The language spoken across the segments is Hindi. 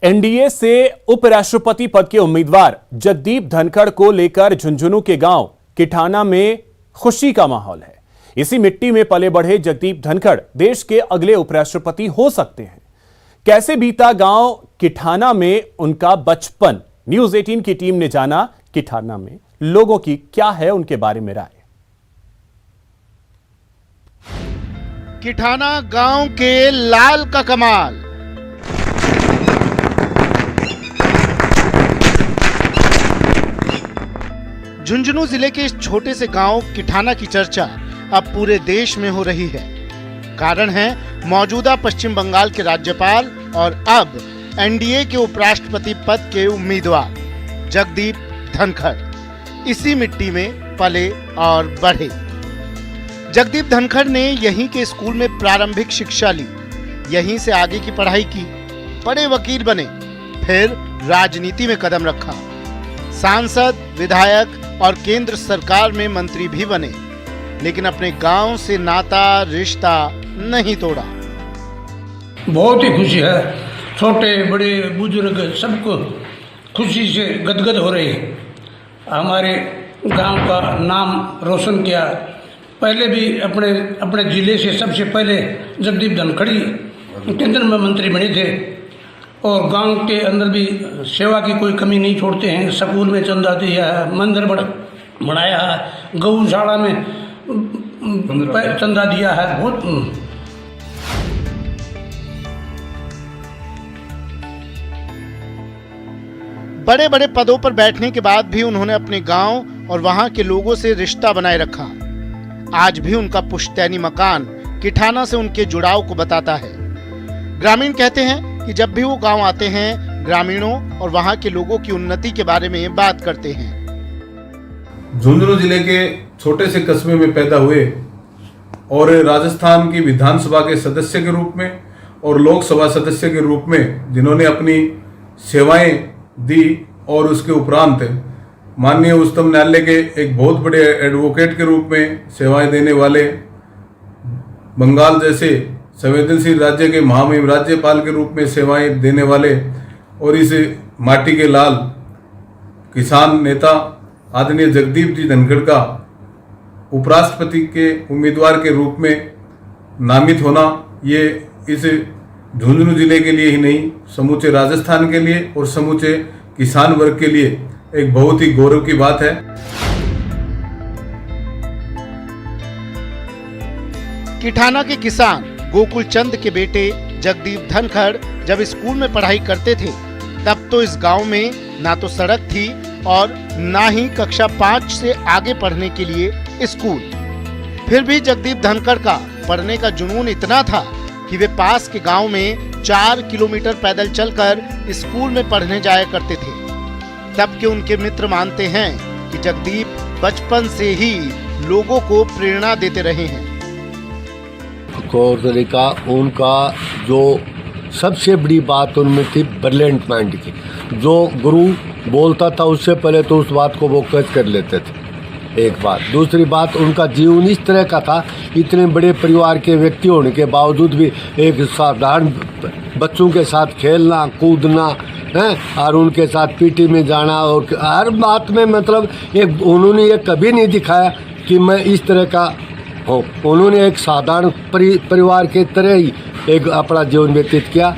एनडीए से उपराष्ट्रपति पद के उम्मीदवार जगदीप धनखड़ को लेकर झुंझुनू के गांव किठाना में खुशी का माहौल है। इसी मिट्टी में पले बढ़े जगदीप धनखड़ देश के अगले उपराष्ट्रपति हो सकते हैं। कैसे बीता गांव किठाना में उनका बचपन, न्यूज 18 की टीम ने जाना किठाना में लोगों की क्या है उनके बारे में राय। किठाना गांव के लाल का कमाल। झुंझुनू जिले के इस छोटे से गांव किठाना की चर्चा अब पूरे देश में हो रही है। कारण है मौजूदा पश्चिम बंगाल के राज्यपाल और अब एनडीए के उपराष्ट्रपति पद के उम्मीदवार जगदीप धनखड़ इसी मिट्टी में पले और बढ़े। जगदीप धनखड़ ने यहीं के स्कूल में प्रारंभिक शिक्षा ली, यहीं से आगे की पढ़ाई की, बड़े वकील बने, फिर राजनीति में कदम रखा, सांसद, विधायक और केंद्र सरकार में मंत्री भी बने, लेकिन अपने गांव से नाता रिश्ता नहीं तोड़ा। बहुत ही खुशी है, छोटे बड़े बुजुर्ग सबको खुशी से गदगद हो रही है। हमारे गांव का नाम रोशन किया। पहले भी अपने जिले से सबसे पहले जगदीप धनखड़ केंद्र में मंत्री बने थे और गांव के अंदर भी सेवा की कोई कमी नहीं छोड़ते हैं। स्कूल में चंदा दिया है, मंदिर बनाया है, गौशाला में चंदा दिया है। बहुत बड़े बड़े पदों पर बैठने के बाद भी उन्होंने अपने गांव और वहां के लोगों से रिश्ता बनाए रखा। आज भी उनका पुश्तैनी मकान किठाना से उनके जुड़ाव को बताता है। ग्रामीण कहते हैं कि जब भी वो गांव आते हैं, ग्रामीणों और वहां के लोगों की उन्नति के बारे में बात करते हैं। झुंझुनू जिले के छोटे से कस्बे में पैदा हुए और राजस्थान की विधानसभा के सदस्य के रूप में और लोकसभा सदस्य के रूप में जिन्होंने अपनी सेवाएं दी और उसके उपरांत माननीय उच्चतम न्यायालय के एक बहुत बड़े एडवोकेट के रूप में सेवाएं देने वाले, बंगाल जैसे संवेदनशील राज्य के महामहिम राज्यपाल के रूप में सेवाएं देने वाले और इस माटी के लाल किसान नेता आदरणीय जगदीप जी धनखड़ का उपराष्ट्रपति के उम्मीदवार के रूप में नामित होना, ये इस झुंझुनू जिले के लिए ही नहीं, समूचे राजस्थान के लिए और समूचे किसान वर्ग के लिए एक बहुत ही गौरव की बात है। किठाना के किसान गोकुल चंद के बेटे जगदीप धनखड़ जब स्कूल में पढ़ाई करते थे, तब तो इस गांव में ना तो सड़क थी और ना ही कक्षा 5 से आगे पढ़ने के लिए स्कूल। फिर भी जगदीप धनखड़ का पढ़ने का जुनून इतना था कि वे पास के गांव में 4 किलोमीटर पैदल चलकर स्कूल में पढ़ने जाया करते थे। तब के उनके मित्र मानते हैं कि जगदीप बचपन से ही लोगों को प्रेरणा देते रहे हैं। तौर तरीका उनका जो सबसे बड़ी बात उनमें थी ब्रिलियंट माइंड की। जो गुरु बोलता था उससे पहले तो उस बात को वो कैच कर लेते थे, एक बात। दूसरी बात, उनका जीवन इस तरह का था, इतने बड़े परिवार के व्यक्ति होने के बावजूद भी एक साधारण बच्चों के साथ खेलना कूदना है और उनके साथ पीटी में जाना और हर बात में मतलब एक उन्होंने ये कभी नहीं दिखाया कि मैं इस तरह का हूँ। उन्होंने एक साधारण परिवार के तरह ही एक अपना जीवन व्यतीत किया।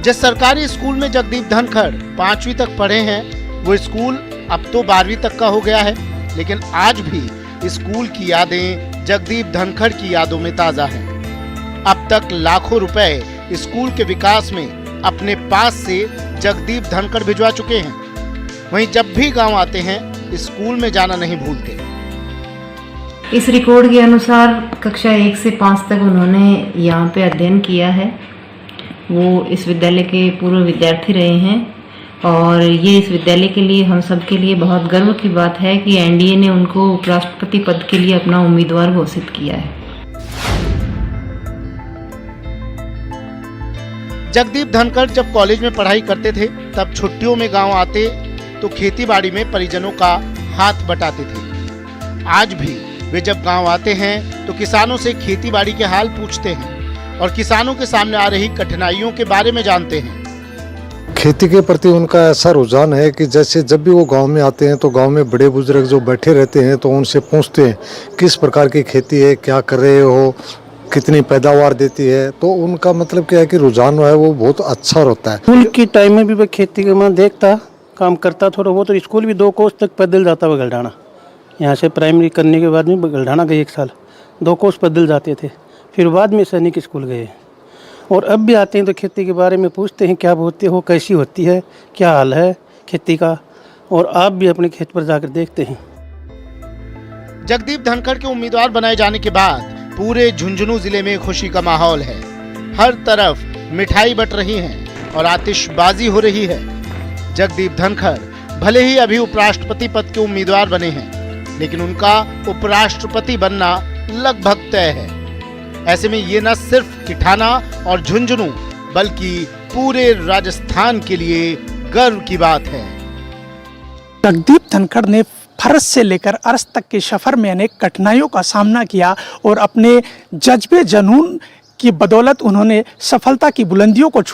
जिस सरकारी स्कूल में जगदीप धनखड़ 5वीं तक पढ़े हैं, वो स्कूल अब तो 12वीं तक का हो गया है, लेकिन आज भी स्कूल की यादें जगदीप धनखड़ की यादों में ताजा हैं। अब तक लाखों रुपए स्कूल के विकास में अपने पास से जगदीप धनखड़ भिजवा चुके हैं। वहीं जब भी गांव आते हैं, स्कूल में जाना नहीं भूलते। इस रिकॉर्ड के अनुसार कक्षा 1 से 5 तक उन्होंने यहाँ पे अध्ययन किया है। वो इस विद्यालय के पूर्व विद्यार्थी रहे हैं और ये इस विद्यालय के लिए, हम सब के लिए बहुत गर्व की बात है कि एनडीए ने उनको उपराष्ट्रपति पद के लिए अपना उम्मीदवार घोषित किया है। जगदीप धनखड़ जब कॉलेज में पढ़ाई करते थे, तब छुट्टियों में गांव आते तो खेतीबाड़ी में परिजनों का हाथ बटाते थे। आज भी वे जब गांव आते हैं तो किसानों से खेतीबाड़ी के हाल पूछते हैं और किसानों के सामने आ रही कठिनाइयों के बारे में जानते हैं। खेती के प्रति उनका ऐसा रुझान है कि जैसे जब भी वो गांव में आते हैं तो गांव में बड़े बुजुर्ग जो बैठे रहते हैं तो उनसे पूछते हैं किस प्रकार की खेती है, क्या कर रहे हो, कितनी पैदावार देती है। तो उनका मतलब क्या है कि रुझान है वो बहुत अच्छा रहता है। स्कूल की टाइम में भी मैं खेती का मैं देखता काम करता थोड़ा बहुत, तो स्कूल भी 2 कोस तक पैदल जाता बगलढाना। यहाँ से प्राइमरी करने के बाद में बगलढाना गए 1 साल, 2 कोस पैदल जाते थे। फिर बाद में सैनिक स्कूल गए और अब भी आते हैं तो खेती के बारे में पूछते हैं क्या बोलते हो, कैसी होती है, क्या हाल है खेती का, और आप भी अपने खेत पर जाकर देखते हैं। जगदीप धनखड़ के उम्मीदवार बनाए जाने के बाद पूरे झुंझुनू जिले में खुशी का माहौल है। हर तरफ मिठाई बट रही है और आतिशबाजी हो रही है। जगदीप धनखड़ भले ही अभी उपराष्ट्रपति पद के उम्मीदवार बने हैं, लेकिन उनका उपराष्ट्रपति बनना लगभग तय है। ऐसे में ये न सिर्फ किठाना और झुंझुनू बल्कि पूरे राजस्थान के लिए गर्व की बात है। जगदीप धनखड़ ने फर्ज से लेकर अर्श तक के सफर में अनेक कठिनाइयों का सामना किया और अपने जज्बे जुनून की बदौलत उन्होंने सफलता की बुलंदियों को छू